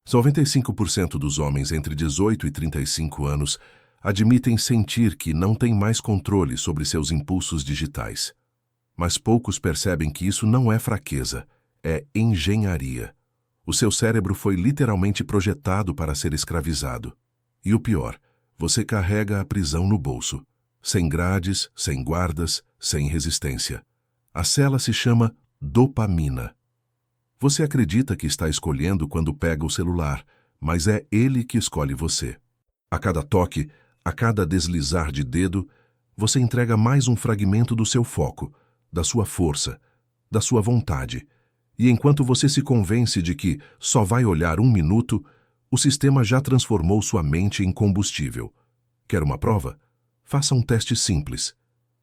95% dos homens entre 18 e 35 anos admitem sentir que não têm mais controle sobre seus impulsos digitais. Mas poucos percebem que isso não é fraqueza, é engenharia. O seu cérebro foi literalmente projetado para ser escravizado. E o pior, você carrega a prisão no bolso, sem grades, sem guardas, sem resistência. A cela se chama dopamina. Você acredita que está escolhendo quando pega o celular, mas é ele que escolhe você. A cada toque, a cada deslizar de dedo, você entrega mais um fragmento do seu foco, da sua força, da sua vontade. E enquanto você se convence de que só vai olhar 1 minuto, o sistema já transformou sua mente em combustível. Quer uma prova? Faça um teste simples.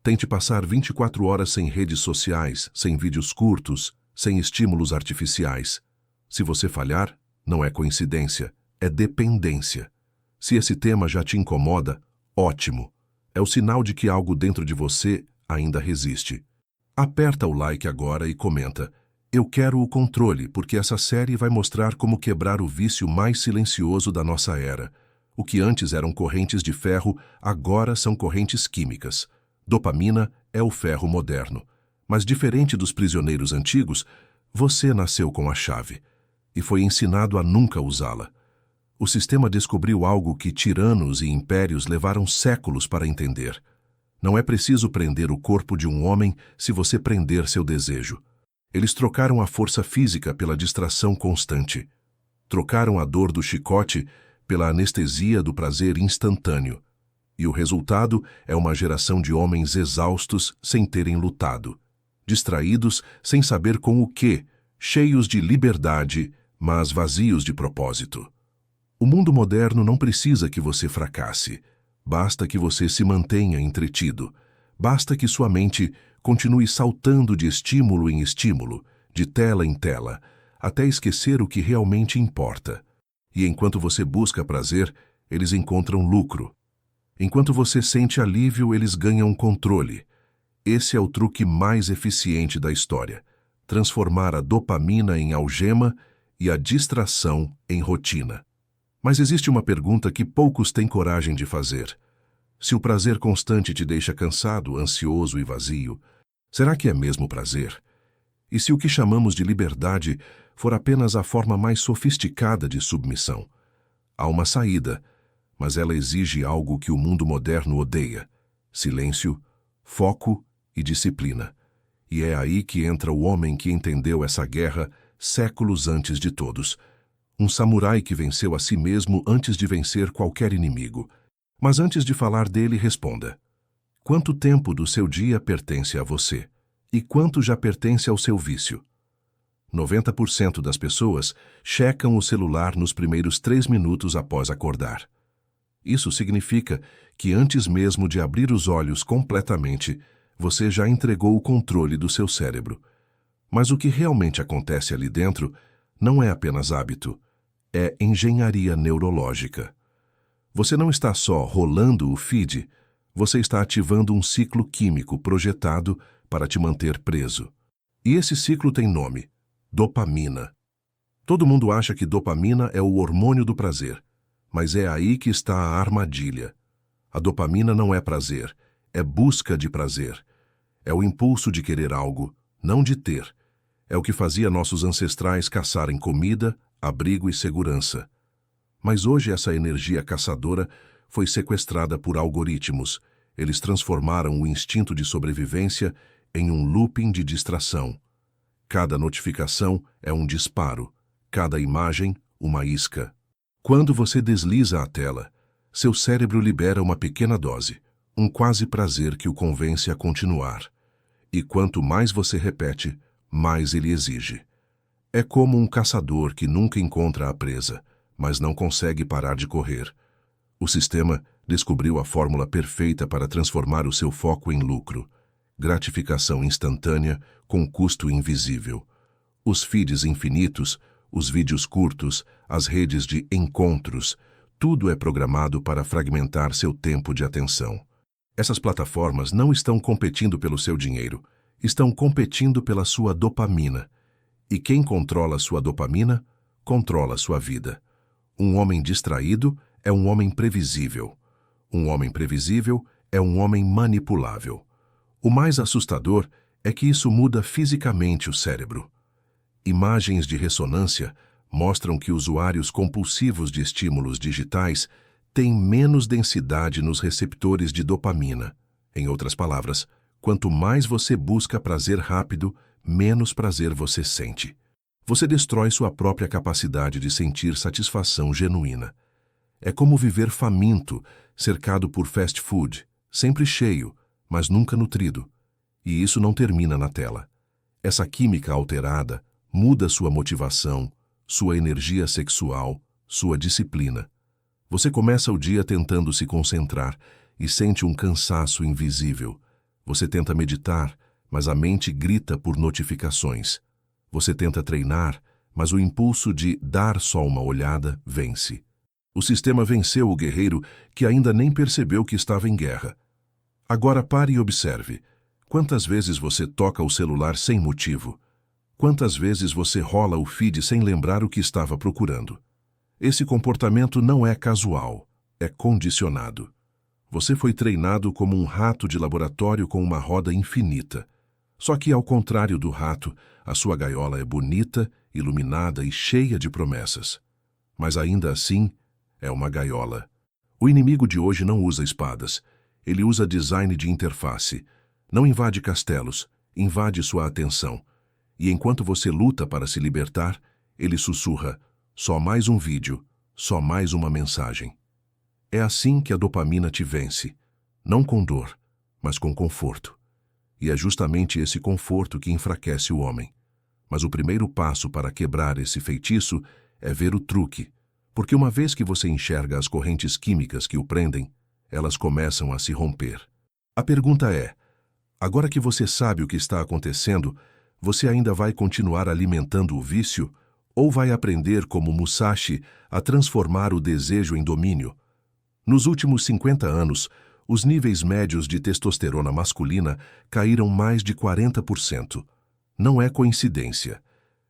Tente passar 24 horas sem redes sociais, sem vídeos curtos, sem estímulos artificiais. Se você falhar, não é coincidência, é dependência. Se esse tema já te incomoda, ótimo. É o sinal de que algo dentro de você ainda resiste. Aperta o like agora e comenta: eu quero o controle, porque essa série vai mostrar como quebrar o vício mais silencioso da nossa era. O que antes eram correntes de ferro, agora são correntes químicas. Dopamina é o ferro moderno. Mas diferente dos prisioneiros antigos, você nasceu com a chave e foi ensinado a nunca usá-la. O sistema descobriu algo que tiranos e impérios levaram séculos para entender. Não é preciso prender o corpo de um homem se você prender seu desejo. Eles trocaram a força física pela distração constante. Trocaram a dor do chicote pela anestesia do prazer instantâneo. E o resultado é uma geração de homens exaustos sem terem lutado. Distraídos sem saber com o quê, cheios de liberdade, mas vazios de propósito. O mundo moderno não precisa que você fracasse. Basta que você se mantenha entretido. Basta que sua mente continue saltando de estímulo em estímulo, de tela em tela, até esquecer o que realmente importa. E enquanto você busca prazer, eles encontram lucro. Enquanto você sente alívio, eles ganham controle. Esse é o truque mais eficiente da história: transformar a dopamina em algema e a distração em rotina. Mas existe uma pergunta que poucos têm coragem de fazer. Se o prazer constante te deixa cansado, ansioso e vazio, será que é mesmo prazer? E se o que chamamos de liberdade for apenas a forma mais sofisticada de submissão? Há uma saída, mas ela exige algo que o mundo moderno odeia: silêncio, foco e disciplina. E é aí que entra o homem que entendeu essa guerra séculos antes de todos. Um samurai que venceu a si mesmo antes de vencer qualquer inimigo. Mas antes de falar dele, responda: quanto tempo do seu dia pertence a você? E quanto já pertence ao seu vício? 90% das pessoas checam o celular nos primeiros 3 minutos após acordar. Isso significa que antes mesmo de abrir os olhos completamente, você já entregou o controle do seu cérebro. Mas o que realmente acontece ali dentro não é apenas hábito, é engenharia neurológica. Você não está só rolando o feed, você está ativando um ciclo químico projetado para te manter preso. E esse ciclo tem nome: dopamina. Todo mundo acha que dopamina é o hormônio do prazer, mas é aí que está a armadilha. A dopamina não é prazer, é busca de prazer. É o impulso de querer algo, não de ter. É o que fazia nossos ancestrais caçarem comida, abrigo e segurança. Mas hoje essa energia caçadora foi sequestrada por algoritmos. Eles transformaram o instinto de sobrevivência em um looping de distração. Cada notificação é um disparo, cada imagem, uma isca. Quando você desliza a tela, seu cérebro libera uma pequena dose, um quase prazer que o convence a continuar. E quanto mais você repete, mais ele exige. É como um caçador que nunca encontra a presa, mas não consegue parar de correr. O sistema descobriu a fórmula perfeita para transformar o seu foco em lucro. Gratificação instantânea com custo invisível. Os feeds infinitos, os vídeos curtos, as redes de encontros, tudo é programado para fragmentar seu tempo de atenção. Essas plataformas não estão competindo pelo seu dinheiro, estão competindo pela sua dopamina. E quem controla sua dopamina, controla sua vida. Um homem distraído é um homem previsível. Um homem previsível é um homem manipulável. O mais assustador é que isso muda fisicamente o cérebro. Imagens de ressonância mostram que usuários compulsivos de estímulos digitais têm menos densidade nos receptores de dopamina. Em outras palavras, quanto mais você busca prazer rápido, menos prazer você sente. Você destrói sua própria capacidade de sentir satisfação genuína. É como viver faminto, cercado por fast food, sempre cheio, mas nunca nutrido. E isso não termina na tela. Essa química alterada muda sua motivação, sua energia sexual, sua disciplina. Você começa o dia tentando se concentrar e sente um cansaço invisível. Você tenta meditar, mas a mente grita por notificações. Você tenta treinar, mas o impulso de dar só uma olhada vence. O sistema venceu o guerreiro que ainda nem percebeu que estava em guerra. Agora pare e observe. Quantas vezes você toca o celular sem motivo? Quantas vezes você rola o feed sem lembrar o que estava procurando? Esse comportamento não é casual, é condicionado. Você foi treinado como um rato de laboratório com uma roda infinita. Só que, ao contrário do rato, a sua gaiola é bonita, iluminada e cheia de promessas. Mas ainda assim, é uma gaiola. O inimigo de hoje não usa espadas. Ele usa design de interface. Não invade castelos, invade sua atenção. E enquanto você luta para se libertar, ele sussurra: só mais um vídeo, só mais uma mensagem. É assim que a dopamina te vence, não com dor, mas com conforto. E é justamente esse conforto que enfraquece o homem. Mas o primeiro passo para quebrar esse feitiço é ver o truque, porque uma vez que você enxerga as correntes químicas que o prendem, elas começam a se romper. A pergunta é: agora que você sabe o que está acontecendo, você ainda vai continuar alimentando o vício ou vai aprender, como Musashi, a transformar o desejo em domínio? Nos últimos 50 anos, os níveis médios de testosterona masculina caíram mais de 40%. Não é coincidência.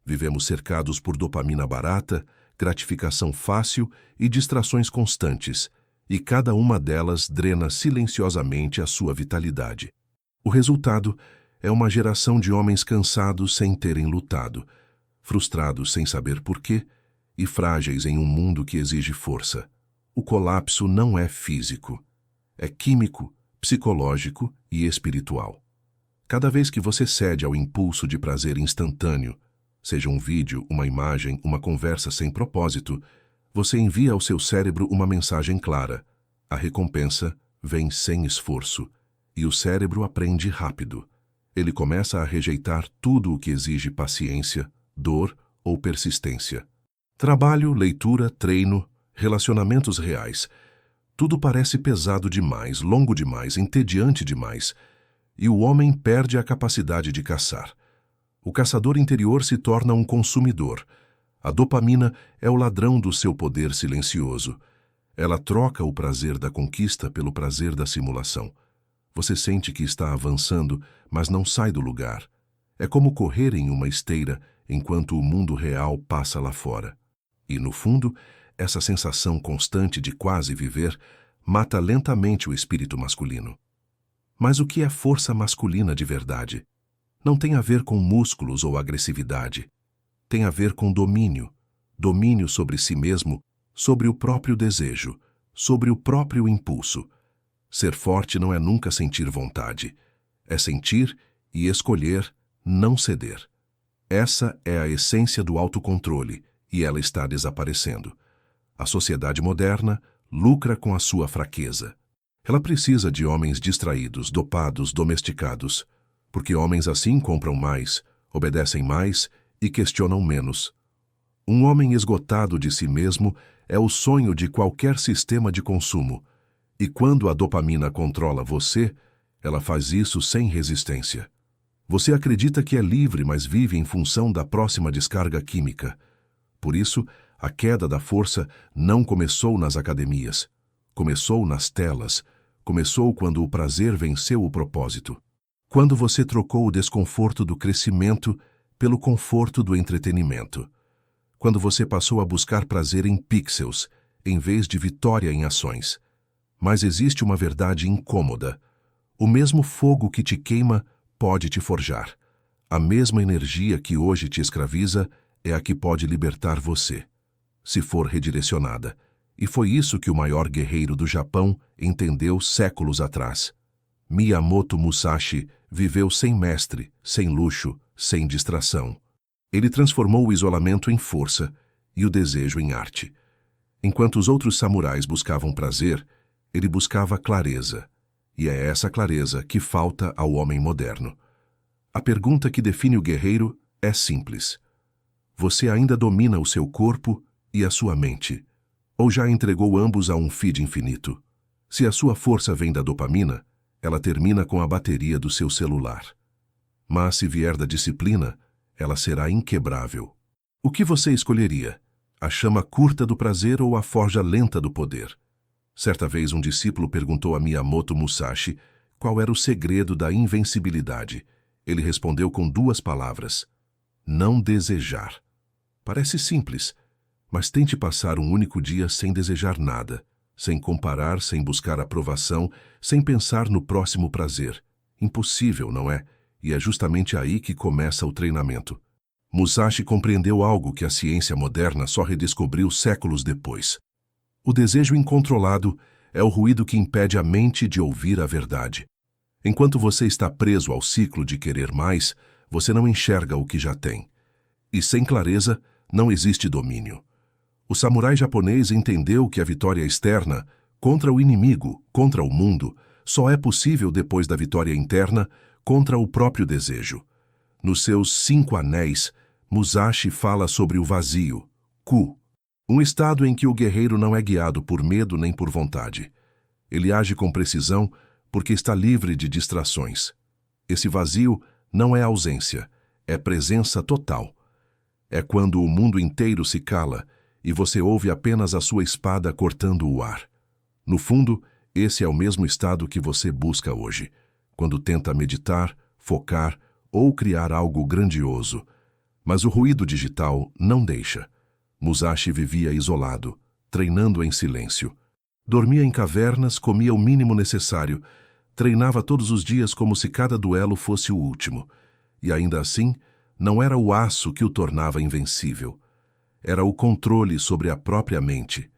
Vivemos cercados por dopamina barata, gratificação fácil e distrações constantes, e cada uma delas drena silenciosamente a sua vitalidade. O resultado é uma geração de homens cansados sem terem lutado, frustrados sem saber porquê e frágeis em um mundo que exige força. O colapso não é físico, é químico, psicológico e espiritual. Cada vez que você cede ao impulso de prazer instantâneo, seja um vídeo, uma imagem, uma conversa sem propósito, você envia ao seu cérebro uma mensagem clara: a recompensa vem sem esforço, e o cérebro aprende rápido. Ele começa a rejeitar tudo o que exige paciência, dor ou persistência. Trabalho, leitura, treino, relacionamentos reais. Tudo parece pesado demais, longo demais, entediante demais, e o homem perde a capacidade de caçar. O caçador interior se torna um consumidor. A dopamina é o ladrão do seu poder silencioso. Ela troca o prazer da conquista pelo prazer da simulação. Você sente que está avançando, mas não sai do lugar. É como correr em uma esteira enquanto o mundo real passa lá fora. E, no fundo, essa sensação constante de quase viver mata lentamente o espírito masculino. Mas o que é força masculina de verdade? Não tem a ver com músculos ou agressividade. Tem a ver com domínio. Domínio sobre si mesmo, sobre o próprio desejo, sobre o próprio impulso. Ser forte não é nunca sentir vontade. É sentir e escolher não ceder. Essa é a essência do autocontrole, e ela está desaparecendo. A sociedade moderna lucra com a sua fraqueza. Ela precisa de homens distraídos, dopados, domesticados, porque homens assim compram mais, obedecem mais e questionam menos. Um homem esgotado de si mesmo é o sonho de qualquer sistema de consumo, e quando a dopamina controla você, ela faz isso sem resistência. Você acredita que é livre, mas vive em função da próxima descarga química. Por isso, a queda da força não começou nas academias. Começou nas telas. Começou quando o prazer venceu o propósito. Quando você trocou o desconforto do crescimento pelo conforto do entretenimento. quando você passou a buscar prazer em pixels, em vez de vitória em ações. Mas existe uma verdade incômoda. O mesmo fogo que te queima pode te forjar. A mesma energia que hoje te escraviza é a que pode libertar você, se for redirecionada. E foi isso que o maior guerreiro do Japão entendeu séculos atrás. Miyamoto Musashi viveu sem mestre, sem luxo, sem distração. Ele transformou o isolamento em força e o desejo em arte. Enquanto os outros samurais buscavam prazer, ele buscava clareza. E é essa clareza que falta ao homem moderno. A pergunta que define o guerreiro é simples. Você ainda domina o seu corpo e a sua mente? Ou já entregou ambos a um feed infinito? Se a sua força vem da dopamina, ela termina com a bateria do seu celular. Mas se vier da disciplina, ela será inquebrável. O que você escolheria? A chama curta do prazer ou a forja lenta do poder? Certa vez um discípulo perguntou a Miyamoto Musashi qual era o segredo da invencibilidade. Ele respondeu com 2 palavras: não desejar. Parece simples, mas tente passar um único dia sem desejar nada, sem comparar, sem buscar aprovação, sem pensar no próximo prazer. Impossível, não é? E é justamente aí que começa o treinamento. Musashi compreendeu algo que a ciência moderna só redescobriu séculos depois. O desejo incontrolado é o ruído que impede a mente de ouvir a verdade. Enquanto você está preso ao ciclo de querer mais, você não enxerga o que já tem. E sem clareza, não existe domínio. O samurai japonês entendeu que a vitória externa, contra o inimigo, contra o mundo, só é possível depois da vitória interna, contra o próprio desejo. Nos seus 5 anéis, Musashi fala sobre o vazio, Ku, um estado em que o guerreiro não é guiado por medo nem por vontade. Ele age com precisão porque está livre de distrações. Esse vazio não é ausência, é presença total. É quando o mundo inteiro se cala e você ouve apenas a sua espada cortando o ar. No fundo, esse é o mesmo estado que você busca hoje, quando tenta meditar, focar ou criar algo grandioso. Mas o ruído digital não deixa. Musashi vivia isolado, treinando em silêncio. Dormia em cavernas, comia o mínimo necessário, treinava todos os dias como se cada duelo fosse o último. E ainda assim, não era o aço que o tornava invencível. Era o controle sobre a própria mente.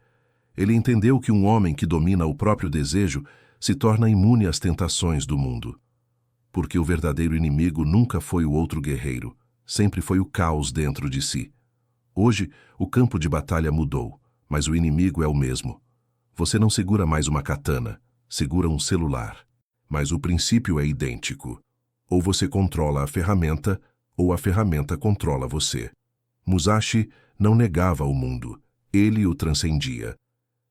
Ele entendeu que um homem que domina o próprio desejo se torna imune às tentações do mundo. Porque o verdadeiro inimigo nunca foi o outro guerreiro, sempre foi o caos dentro de si. Hoje, o campo de batalha mudou, mas o inimigo é o mesmo. Você não segura mais uma katana, segura um celular. Mas o princípio é idêntico. Ou você controla a ferramenta, ou a ferramenta controla você. Musashi não negava o mundo, ele o transcendia.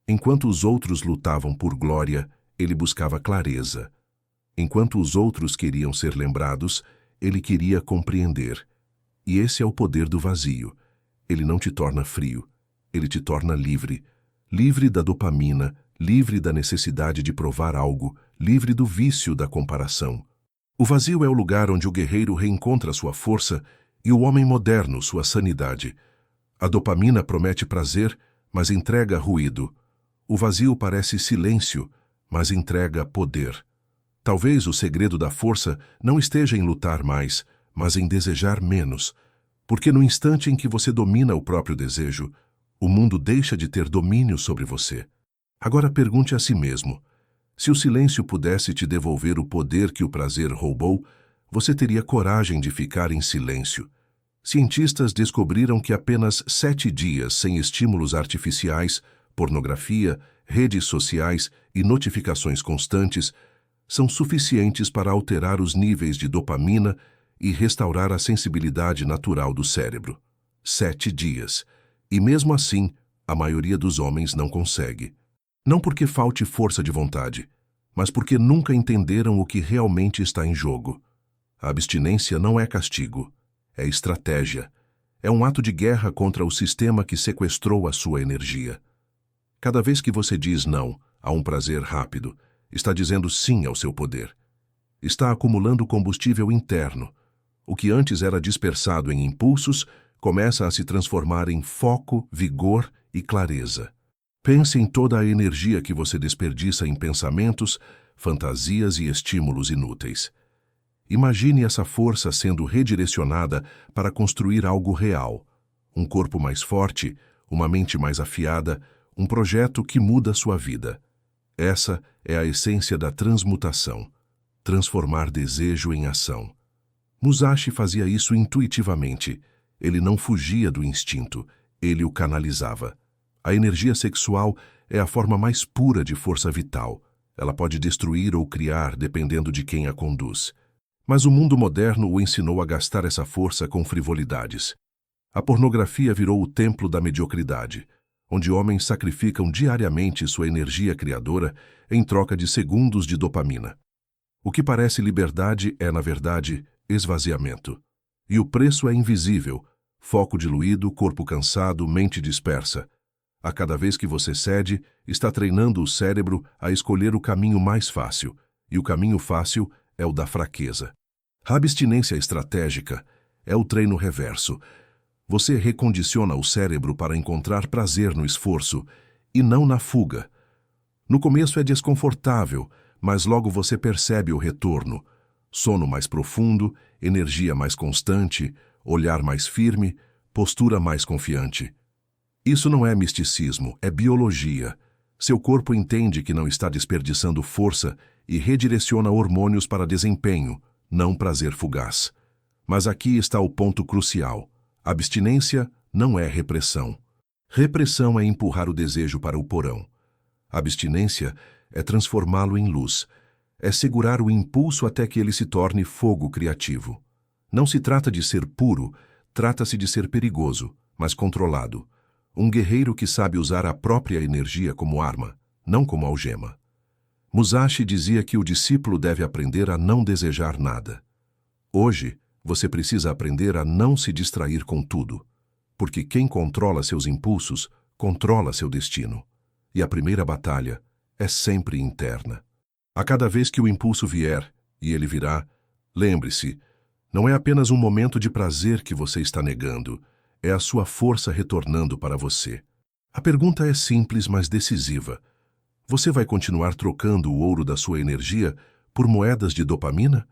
Enquanto os outros lutavam por glória, ele buscava clareza. Enquanto os outros queriam ser lembrados, ele queria compreender. E esse é o poder do vazio. Ele não te torna frio, ele te torna livre. Livre da dopamina, livre da necessidade de provar algo, livre do vício da comparação. O vazio é o lugar onde o guerreiro reencontra sua força e o homem moderno sua sanidade. A dopamina promete prazer, mas entrega ruído. O vazio parece silêncio, mas entrega poder. Talvez o segredo da força não esteja em lutar mais, mas em desejar menos. Porque no instante em que você domina o próprio desejo, o mundo deixa de ter domínio sobre você. Agora pergunte a si mesmo: se o silêncio pudesse te devolver o poder que o prazer roubou, você teria coragem de ficar em silêncio? Cientistas descobriram que apenas 7 dias sem estímulos artificiais, pornografia, redes sociais e notificações constantes são suficientes para alterar os níveis de dopamina e restaurar a sensibilidade natural do cérebro. 7 dias. E mesmo assim, a maioria dos homens não consegue. Não porque falte força de vontade, mas porque nunca entenderam o que realmente está em jogo. A abstinência não é castigo, é estratégia. É um ato de guerra contra o sistema que sequestrou a sua energia. Cada vez que você diz não a um prazer rápido, está dizendo sim ao seu poder. Está acumulando combustível interno. O que antes era dispersado em impulsos começa a se transformar em foco, vigor e clareza. Pense em toda a energia que você desperdiça em pensamentos, fantasias e estímulos inúteis. Imagine essa força sendo redirecionada para construir algo real, um corpo mais forte, uma mente mais afiada, um projeto que muda sua vida. Essa é a essência da transmutação, transformar desejo em ação. Musashi fazia isso intuitivamente. Ele não fugia do instinto, ele o canalizava. A energia sexual é a forma mais pura de força vital. Ela pode destruir ou criar, dependendo de quem a conduz. Mas o mundo moderno o ensinou a gastar essa força com frivolidades. A pornografia virou o templo da mediocridade, onde homens sacrificam diariamente sua energia criadora em troca de segundos de dopamina. O que parece liberdade é, na verdade, esvaziamento. E o preço é invisível: foco diluído, corpo cansado, mente dispersa. A cada vez que você cede, está treinando o cérebro a escolher o caminho mais fácil, e o caminho fácil é o da fraqueza. A abstinência estratégica é o treino reverso. Você recondiciona o cérebro para encontrar prazer no esforço e não na fuga. No começo é desconfortável, mas logo você percebe o retorno. Sono mais profundo, energia mais constante, olhar mais firme, postura mais confiante. Isso não é misticismo, é biologia. Seu corpo entende que não está desperdiçando força e redireciona hormônios para desempenho, não prazer fugaz. Mas aqui está o ponto crucial. Abstinência não é repressão. Repressão é empurrar o desejo para o porão. Abstinência é transformá-lo em luz. É segurar o impulso até que ele se torne fogo criativo. Não se trata de ser puro, trata-se de ser perigoso, mas controlado. Um guerreiro que sabe usar a própria energia como arma, não como algema. Musashi dizia que o discípulo deve aprender a não desejar nada. Hoje, você precisa aprender a não se distrair com tudo, porque quem controla seus impulsos, controla seu destino. E a primeira batalha é sempre interna. A cada vez que o impulso vier, e ele virá, lembre-se, não é apenas um momento de prazer que você está negando, é a sua força retornando para você. A pergunta é simples, mas decisiva. Você vai continuar trocando o ouro da sua energia por moedas de dopamina?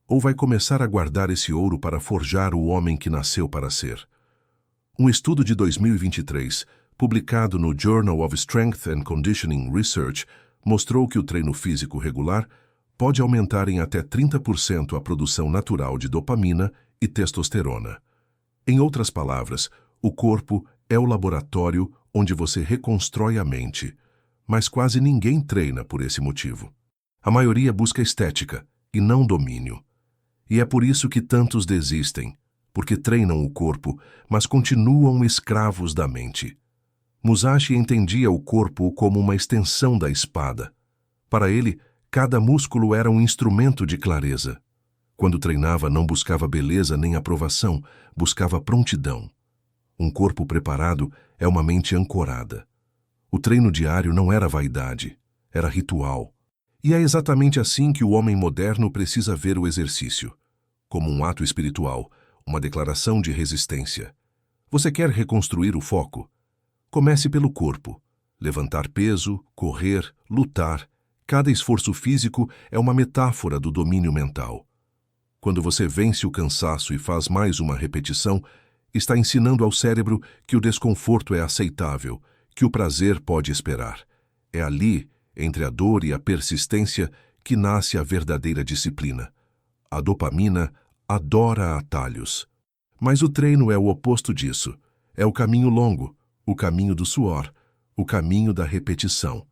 Ou vai começar a guardar esse ouro para forjar o homem que nasceu para ser? Um estudo de 2023, publicado no Journal of Strength and Conditioning Research, mostrou que o treino físico regular pode aumentar em até 30% a produção natural de dopamina e testosterona. Em outras palavras, o corpo é o laboratório onde você reconstrói a mente, mas quase ninguém treina por esse motivo. A maioria busca estética e não domínio. E é por isso que tantos desistem, porque treinam o corpo, mas continuam escravos da mente. Musashi entendia o corpo como uma extensão da espada. Para ele, cada músculo era um instrumento de clareza. Quando treinava, não buscava beleza nem aprovação, buscava prontidão. Um corpo preparado é uma mente ancorada. O treino diário não era vaidade, era ritual. E é exatamente assim que o homem moderno precisa ver o exercício, como um ato espiritual, uma declaração de resistência. Você quer reconstruir o foco? Comece pelo corpo. Levantar peso, correr, lutar. Cada esforço físico é uma metáfora do domínio mental. Quando você vence o cansaço e faz mais uma repetição, está ensinando ao cérebro que o desconforto é aceitável, que o prazer pode esperar. É ali, entre a dor e a persistência, que nasce a verdadeira disciplina. A dopamina adora atalhos. Mas o treino é o oposto disso. É o caminho longo, o caminho do suor, o caminho da repetição.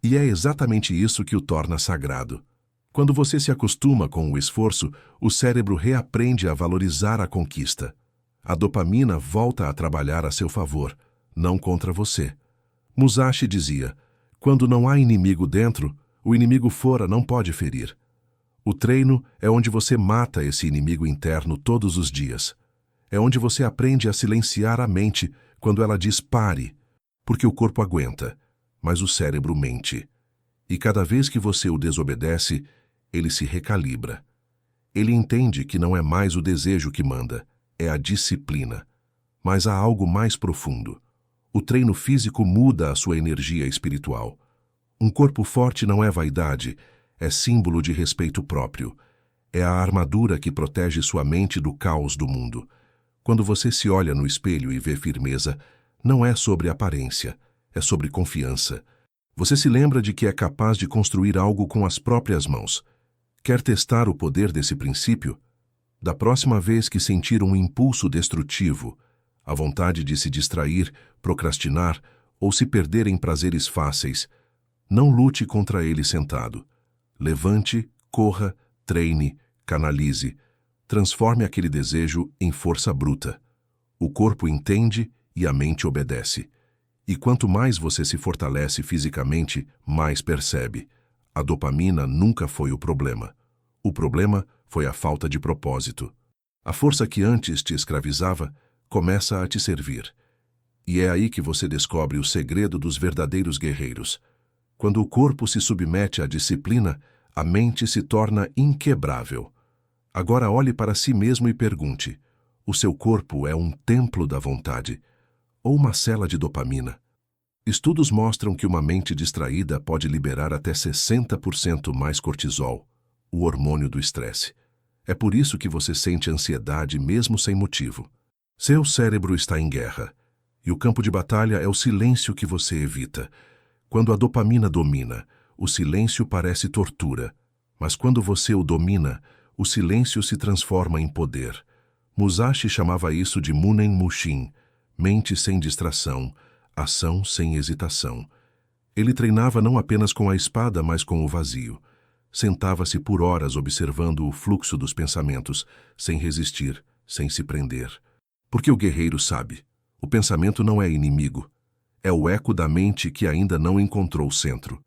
E é exatamente isso que o torna sagrado. Quando você se acostuma com o esforço, o cérebro reaprende a valorizar a conquista. A dopamina volta a trabalhar a seu favor, não contra você. Musashi dizia: quando não há inimigo dentro, o inimigo fora não pode ferir. O treino é onde você mata esse inimigo interno todos os dias. É onde você aprende a silenciar a mente quando ela diz pare, porque o corpo aguenta, mas o cérebro mente. E cada vez que você o desobedece, ele se recalibra. Ele entende que não é mais o desejo que manda, é a disciplina. Mas há algo mais profundo. O treino físico muda a sua energia espiritual. Um corpo forte não é vaidade, é símbolo de respeito próprio. É a armadura que protege sua mente do caos do mundo. Quando você se olha no espelho e vê firmeza, não é sobre aparência, é sobre confiança. Você se lembra de que é capaz de construir algo com as próprias mãos. Quer testar o poder desse princípio? Da próxima vez que sentir um impulso destrutivo, a vontade de se distrair, procrastinar ou se perder em prazeres fáceis, não lute contra ele sentado. Levante, corra, treine, canalize. Transforme aquele desejo em força bruta. O corpo entende e a mente obedece. E quanto mais você se fortalece fisicamente, mais percebe. A dopamina nunca foi o problema. O problema foi a falta de propósito. A força que antes te escravizava começa a te servir. E é aí que você descobre o segredo dos verdadeiros guerreiros. Quando o corpo se submete à disciplina, a mente se torna inquebrável. Agora olhe para si mesmo e pergunte: o seu corpo é um templo da vontade ou uma cela de dopamina? Estudos mostram que uma mente distraída pode liberar até 60% mais cortisol, o hormônio do estresse. É por isso que você sente ansiedade mesmo sem motivo. Seu cérebro está em guerra, e o campo de batalha é o silêncio que você evita. Quando a dopamina domina, o silêncio parece tortura, mas quando você o domina, o silêncio se transforma em poder. Musashi chamava isso de Munen Mushin, mente sem distração, ação sem hesitação. Ele treinava não apenas com a espada, mas com o vazio. Sentava-se por horas observando o fluxo dos pensamentos, sem resistir, sem se prender. Porque o guerreiro sabe, o pensamento não é inimigo. É o eco da mente que ainda não encontrou o centro.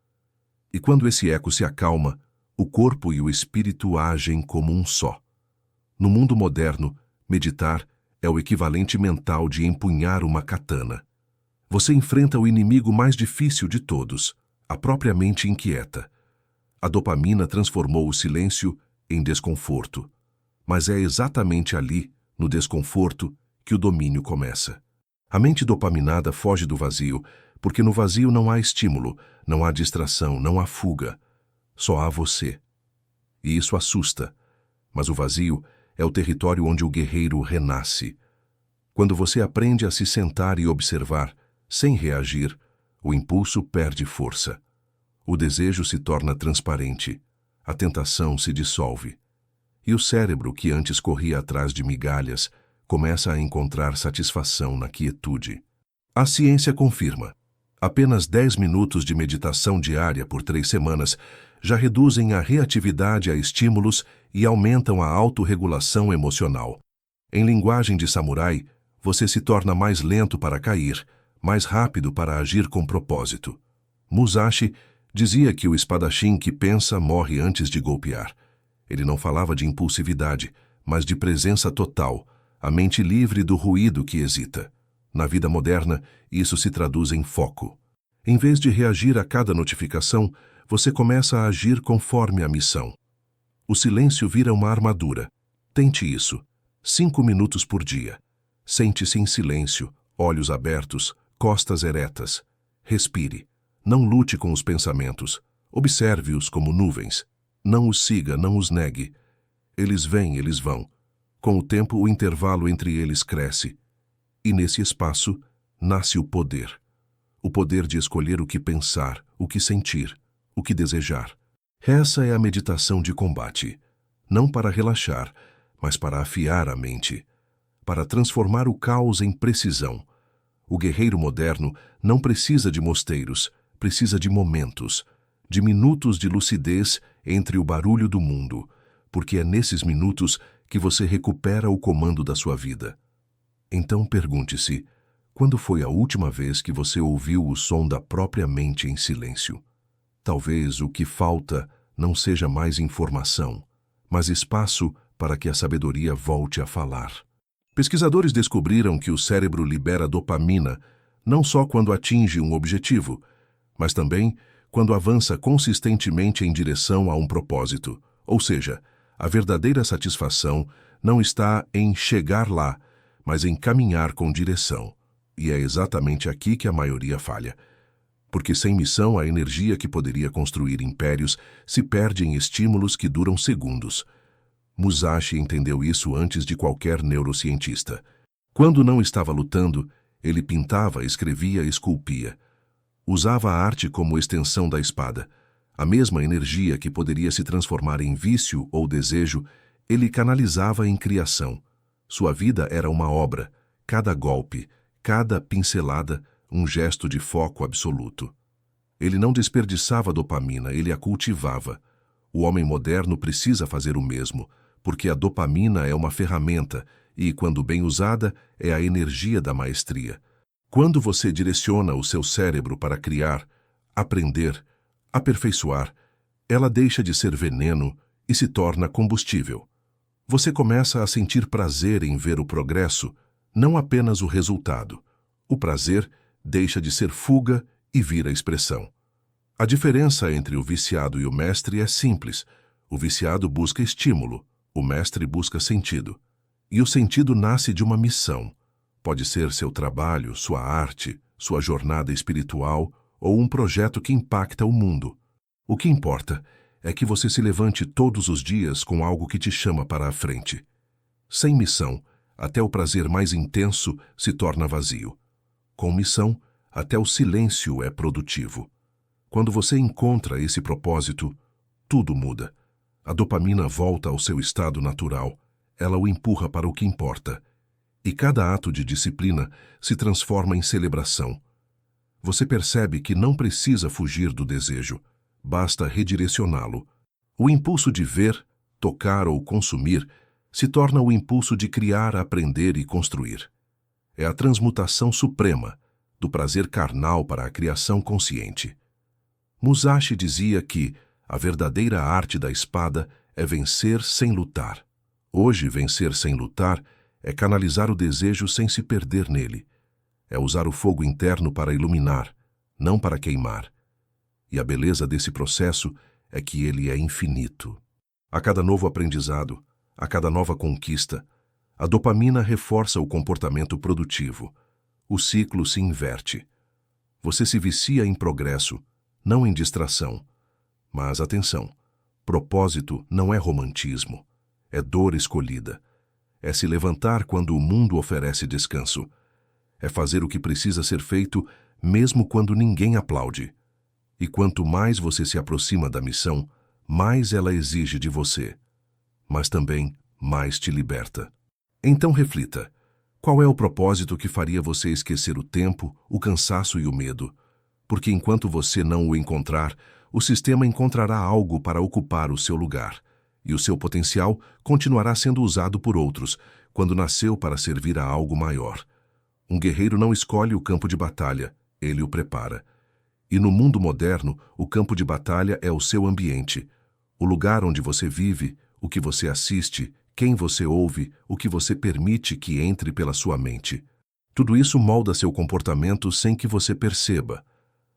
E quando esse eco se acalma, o corpo e o espírito agem como um só. No mundo moderno, meditar é o equivalente mental de empunhar uma katana. Você enfrenta o inimigo mais difícil de todos, a própria mente inquieta. A dopamina transformou o silêncio em desconforto. Mas é exatamente ali, no desconforto, que o domínio começa. A mente dopaminada foge do vazio, porque no vazio não há estímulo, não há distração, não há fuga. Só há você. E isso assusta. Mas o vazio é o território onde o guerreiro renasce. Quando você aprende a se sentar e observar, sem reagir, o impulso perde força. O desejo se torna transparente. A tentação se dissolve. E o cérebro, que antes corria atrás de migalhas, começa a encontrar satisfação na quietude. A ciência confirma. Apenas 10 minutos de meditação diária por 3 semanas já reduzem a reatividade a estímulos e aumentam a autorregulação emocional. Em linguagem de samurai, você se torna mais lento para cair, mais rápido para agir com propósito. Musashi dizia que o espadachim que pensa morre antes de golpear. Ele não falava de impulsividade, mas de presença total, a mente livre do ruído que hesita. Na vida moderna, isso se traduz em foco. Em vez de reagir a cada notificação, você começa a agir conforme a missão. O silêncio vira uma armadura. Tente isso. 5 minutos por dia. Sente-se em silêncio, olhos abertos, costas eretas. Respire. Não lute com os pensamentos. Observe-os como nuvens. Não os siga, não os negue. Eles vêm, eles vão. Com o tempo, o intervalo entre eles cresce. E nesse espaço, nasce o poder. O poder de escolher o que pensar, o que sentir, o que desejar. Essa é a meditação de combate. Não para relaxar, mas para afiar a mente. Para transformar o caos em precisão. O guerreiro moderno não precisa de mosteiros, precisa de momentos, de minutos de lucidez entre o barulho do mundo, porque é nesses minutos que você recupera o comando da sua vida. Então pergunte-se, quando foi a última vez que você ouviu o som da própria mente em silêncio? Talvez o que falta não seja mais informação, mas espaço para que a sabedoria volte a falar. Pesquisadores descobriram que o cérebro libera dopamina não só quando atinge um objetivo, mas também quando avança consistentemente em direção a um propósito. Ou seja, a verdadeira satisfação não está em chegar lá, mas em caminhar com direção. E é exatamente aqui que a maioria falha. Porque sem missão, a energia que poderia construir impérios se perde em estímulos que duram segundos. Musashi entendeu isso antes de qualquer neurocientista. Quando não estava lutando, ele pintava, escrevia, esculpia. Usava a arte como extensão da espada. A mesma energia que poderia se transformar em vício ou desejo, ele canalizava em criação. Sua vida era uma obra, cada golpe, cada pincelada, um gesto de foco absoluto. Ele não desperdiçava dopamina, ele a cultivava. O homem moderno precisa fazer o mesmo, porque a dopamina é uma ferramenta e, quando bem usada, é a energia da maestria. Quando você direciona o seu cérebro para criar, aprender, aperfeiçoar, ela deixa de ser veneno e se torna combustível. Você começa a sentir prazer em ver o progresso, não apenas o resultado. O prazer deixa de ser fuga e vira expressão. A diferença entre o viciado e o mestre é simples. O viciado busca estímulo, o mestre busca sentido. E o sentido nasce de uma missão. Pode ser seu trabalho, sua arte, sua jornada espiritual ou um projeto que impacta o mundo. O que importa é que você se levante todos os dias com algo que te chama para a frente. Sem missão, até o prazer mais intenso se torna vazio. Com missão, até o silêncio é produtivo. Quando você encontra esse propósito, tudo muda. A dopamina volta ao seu estado natural. Ela o empurra para o que importa. E cada ato de disciplina se transforma em celebração. Você percebe que não precisa fugir do desejo. Basta redirecioná-lo. O impulso de ver, tocar ou consumir se torna o impulso de criar, aprender e construir. É a transmutação suprema, do prazer carnal para a criação consciente. Musashi dizia que a verdadeira arte da espada é vencer sem lutar. Hoje, vencer sem lutar é canalizar o desejo sem se perder nele. É usar o fogo interno para iluminar, não para queimar. E a beleza desse processo é que ele é infinito. A cada novo aprendizado, a cada nova conquista, a dopamina reforça o comportamento produtivo. O ciclo se inverte. Você se vicia em progresso, não em distração. Mas atenção, propósito não é romantismo, é dor escolhida. É se levantar quando o mundo oferece descanso. É fazer o que precisa ser feito mesmo quando ninguém aplaude. E quanto mais você se aproxima da missão, mais ela exige de você. Mas também mais te liberta. Então reflita. Qual é o propósito que faria você esquecer o tempo, o cansaço e o medo? Porque enquanto você não o encontrar, o sistema encontrará algo para ocupar o seu lugar. E o seu potencial continuará sendo usado por outros, quando nasceu para servir a algo maior. Um guerreiro não escolhe o campo de batalha, ele o prepara. E no mundo moderno, o campo de batalha é o seu ambiente, o lugar onde você vive, o que você assiste, quem você ouve, o que você permite que entre pela sua mente. Tudo isso molda seu comportamento sem que você perceba.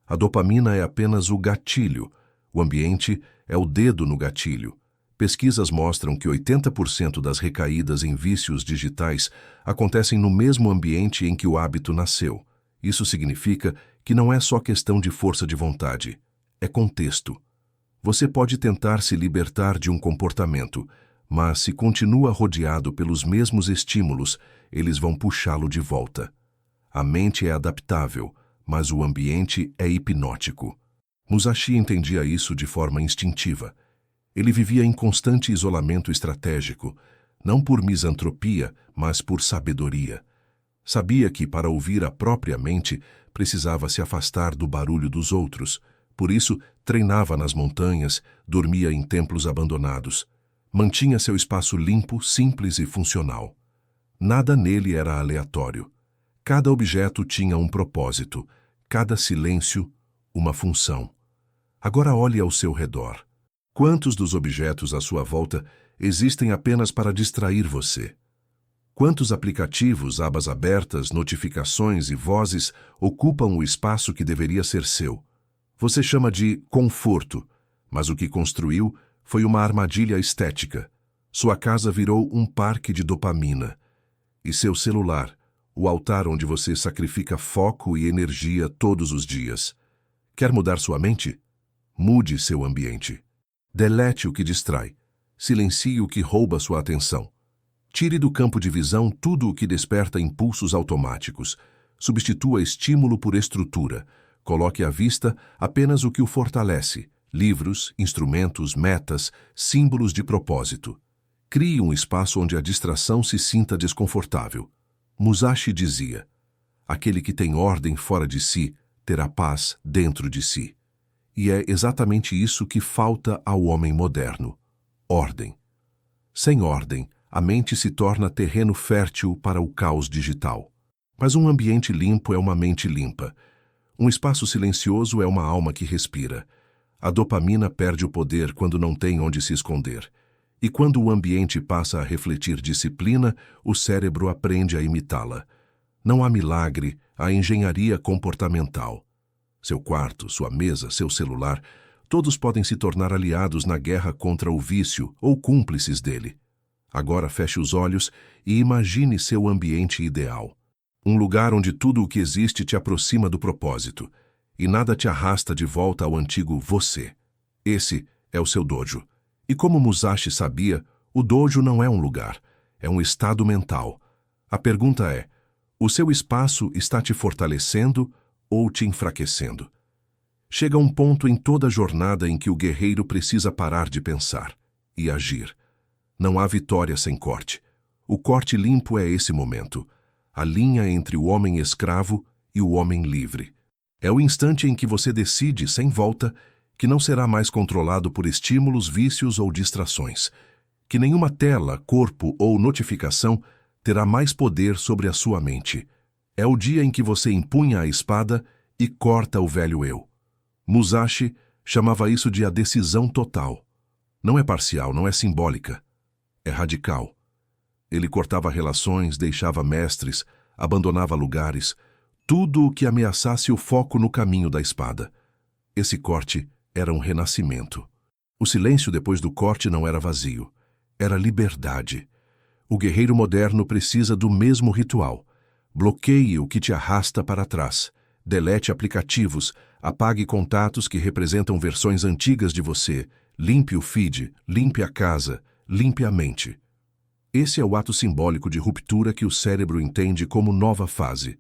A dopamina é apenas o gatilho, o ambiente é o dedo no gatilho. Pesquisas mostram que 80% das recaídas em vícios digitais acontecem no mesmo ambiente em que o hábito nasceu. Isso significa que não é só questão de força de vontade, é contexto. Você pode tentar se libertar de um comportamento, mas se continua rodeado pelos mesmos estímulos, eles vão puxá-lo de volta. A mente é adaptável, mas o ambiente é hipnótico. Musashi entendia isso de forma instintiva. Ele vivia em constante isolamento estratégico, não por misantropia, mas por sabedoria. Sabia que, para ouvir a própria mente, precisava se afastar do barulho dos outros. Por isso, treinava nas montanhas, dormia em templos abandonados. Mantinha seu espaço limpo, simples e funcional. Nada nele era aleatório. Cada objeto tinha um propósito, cada silêncio, uma função. Agora olhe ao seu redor. Quantos dos objetos à sua volta existem apenas para distrair você? Quantos aplicativos, abas abertas, notificações e vozes ocupam o espaço que deveria ser seu? Você chama de conforto, mas o que construiu foi uma armadilha estética. Sua casa virou um parque de dopamina. E seu celular, o altar onde você sacrifica foco e energia todos os dias. Quer mudar sua mente? Mude seu ambiente. Delete o que distrai. Silencie o que rouba sua atenção. Tire do campo de visão tudo o que desperta impulsos automáticos. Substitua estímulo por estrutura. Coloque à vista apenas o que o fortalece: livros, instrumentos, metas, símbolos de propósito. Crie um espaço onde a distração se sinta desconfortável. Musashi dizia: aquele que tem ordem fora de si terá paz dentro de si. E é exatamente isso que falta ao homem moderno: ordem. Sem ordem, a mente se torna terreno fértil para o caos digital. Mas um ambiente limpo é uma mente limpa. Um espaço silencioso é uma alma que respira. A dopamina perde o poder quando não tem onde se esconder. E quando o ambiente passa a refletir disciplina, o cérebro aprende a imitá-la. Não há milagre, há engenharia comportamental. Seu quarto, sua mesa, seu celular, todos podem se tornar aliados na guerra contra o vício ou cúmplices dele. Agora feche os olhos e imagine seu ambiente ideal. Um lugar onde tudo o que existe te aproxima do propósito e nada te arrasta de volta ao antigo você. Esse é o seu dojo. E como Musashi sabia, o dojo não é um lugar, é um estado mental. A pergunta é: o seu espaço está te fortalecendo ou te enfraquecendo? Chega um ponto em toda a jornada em que o guerreiro precisa parar de pensar e agir. Não há vitória sem corte. O corte limpo é esse momento, a linha entre o homem escravo e o homem livre. É o instante em que você decide, sem volta, que não será mais controlado por estímulos, vícios ou distrações, que nenhuma tela, corpo ou notificação terá mais poder sobre a sua mente. É o dia em que você empunha a espada e corta o velho eu. Musashi chamava isso de a decisão total. Não é parcial, não é simbólica. É radical. Ele cortava relações, deixava mestres, abandonava lugares, tudo o que ameaçasse o foco no caminho da espada. Esse corte era um renascimento. O silêncio depois do corte não era vazio, era liberdade. O guerreiro moderno precisa do mesmo ritual. Bloqueie o que te arrasta para trás. Delete aplicativos, apague contatos que representam versões antigas de você, limpe o feed, limpe a casa, limpe a mente. Esse é o ato simbólico de ruptura que o cérebro entende como nova fase.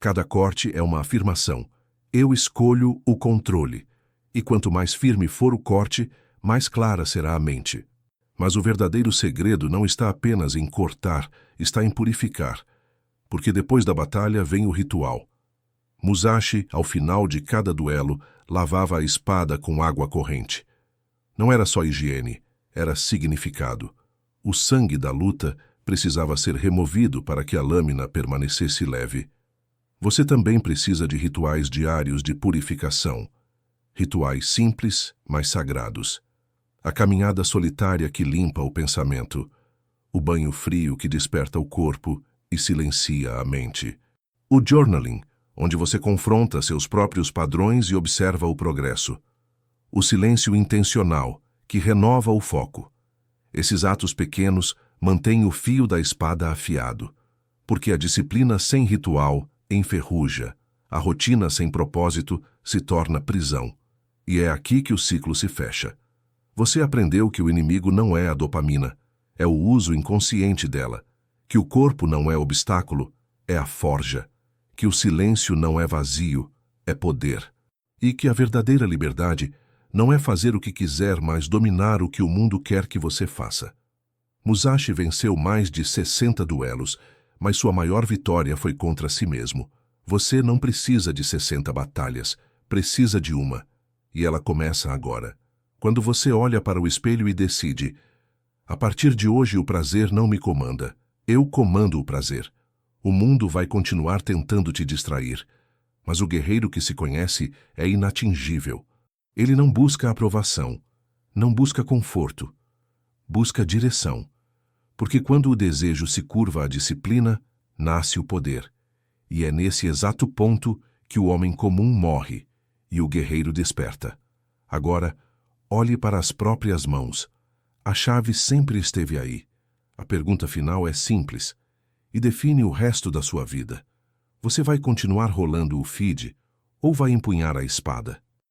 Cada corte é uma afirmação. Eu escolho o controle. E quanto mais firme for o corte, mais clara será a mente. Mas o verdadeiro segredo não está apenas em cortar, está em purificar. Porque depois da batalha vem o ritual. Musashi, ao final de cada duelo, lavava a espada com água corrente. Não era só higiene, era significado. O sangue da luta precisava ser removido para que a lâmina permanecesse leve. Você também precisa de rituais diários de purificação. Rituais simples, mas sagrados. A caminhada solitária que limpa o pensamento. O banho frio que desperta o corpo e silencia a mente. O journaling, onde você confronta seus próprios padrões e observa o progresso. O silêncio intencional, que renova o foco. Esses atos pequenos mantêm o fio da espada afiado, porque a disciplina sem ritual enferruja, a rotina sem propósito se torna prisão. E é aqui que o ciclo se fecha. Você aprendeu que o inimigo não é a dopamina, é o uso inconsciente dela, que o corpo não é obstáculo, é a forja, que o silêncio não é vazio, é poder, e que a verdadeira liberdade não é fazer o que quiser, mas dominar o que o mundo quer que você faça. Musashi venceu mais de 60 duelos, mas sua maior vitória foi contra si mesmo. Você não precisa de 60 batalhas, precisa de uma. E ela começa agora. Quando você olha para o espelho e decide: a partir de hoje o prazer não me comanda, eu comando o prazer. O mundo vai continuar tentando te distrair, mas o guerreiro que se conhece é inatingível. Ele não busca aprovação, não busca conforto, busca direção. Porque quando o desejo se curva à disciplina, nasce o poder. E é nesse exato ponto que o homem comum morre e o guerreiro desperta. Agora, olhe para as próprias mãos. A chave sempre esteve aí. A pergunta final é simples. e define o resto da sua vida. Você vai continuar rolando o feed ou vai empunhar a espada?